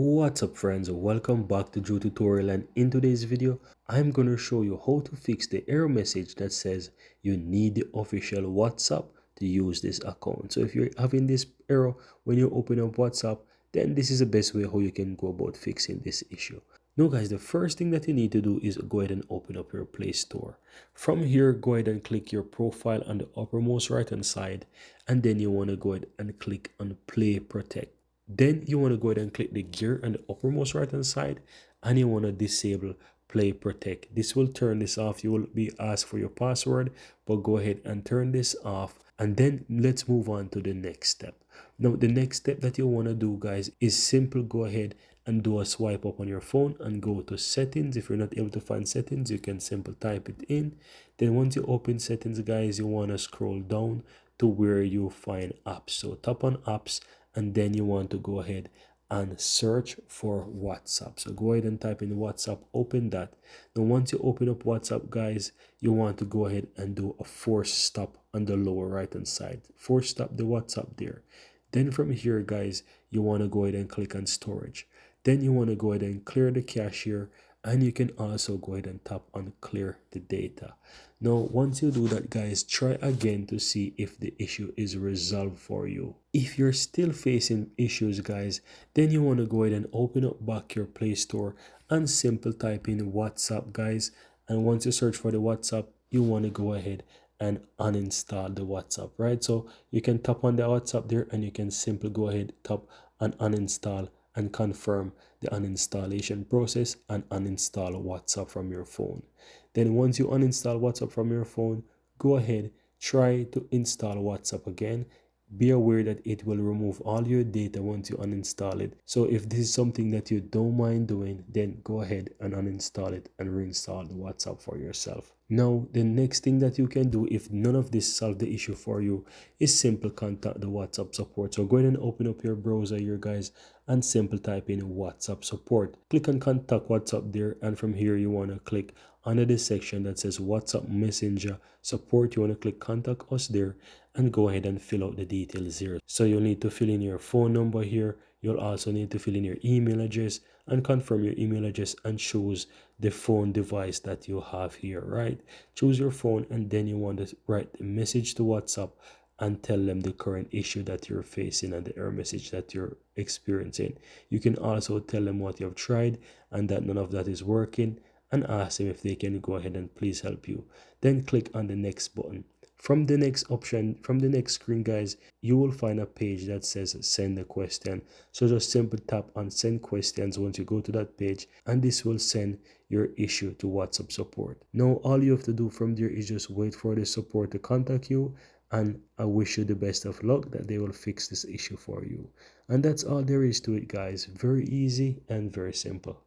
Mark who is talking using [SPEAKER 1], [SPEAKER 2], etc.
[SPEAKER 1] What's up friends, welcome back to Joe Tutorial, and in today's video I'm going to show you how to fix the error message that says you need the official WhatsApp to use this account. So if you're having this error when you open up WhatsApp, then this is the best way how you can go about fixing this issue. Now guys, the first thing that you need to do is go ahead and open up your Play Store. From here, go ahead and click your profile on the uppermost right hand side, and then you want to go ahead and click on Play Protect. Then you want to go ahead and click the gear on the uppermost right hand side, and you want to disable Play Protect. This will turn this off. You will be asked for your password, but go ahead and turn this off, and then let's move on to the next step. Now the next step that you want to do guys is simple. Go ahead and do a swipe up on your phone and go to settings. If you're not able to find settings, you can simply type it in. Then once you open settings guys, you want to scroll down to where you find apps. So tap on apps, and then you want to go ahead and search for WhatsApp. So go ahead and type in WhatsApp, open that. Now once you open up WhatsApp guys, you want to go ahead and do a force stop on the lower right hand side. Force stop the WhatsApp there. Then from here guys, you want to go ahead and click on storage. Then you want to go ahead and clear the cache here, and you can also go ahead and tap on clear the data. Now once you do that guys, try again to see if the issue is resolved for you. If you're still facing issues guys, then you want to go ahead and open up back your Play Store and simple type in WhatsApp guys. And once you search for the WhatsApp, you want to go ahead and uninstall the WhatsApp, right? So you can tap on the WhatsApp there, and you can simply go ahead, tap on uninstall, and confirm the uninstallation process and uninstall WhatsApp from your phone. Then once you uninstall WhatsApp from your phone, go ahead, try to install WhatsApp again. Be aware that it will remove all your data once you uninstall it. So if this is something that you don't mind doing, then go ahead and uninstall it and reinstall the WhatsApp for yourself. Now, the next thing that you can do if none of this solve the issue for you is simple contact the WhatsApp support. So go ahead and open up your browser here guys, and simple type in WhatsApp support. Click on contact WhatsApp there, and from here you want to click under this section that says WhatsApp Messenger support. You want to click contact us there and go ahead and fill out the details here. So you'll need to fill in your phone number here. You'll also need to fill in your email address and confirm your email address, and choose the phone device that you have here, right? Choose your phone, and then you want to write a message to WhatsApp and tell them the current issue that you're facing and the error message that you're experiencing. You can also tell them what you've tried and that none of that is working, and ask them if they can go ahead and please help you. Then click on the next button. From the next option, from the next screen guys, you will find a page that says send a question. So just simply tap on send questions once you go to that page, and this will send your issue to WhatsApp support. Now all you have to do from there is just wait for the support to contact you, and I wish you the best of luck that they will fix this issue for you. And that's all there is to it guys. Very easy and very simple.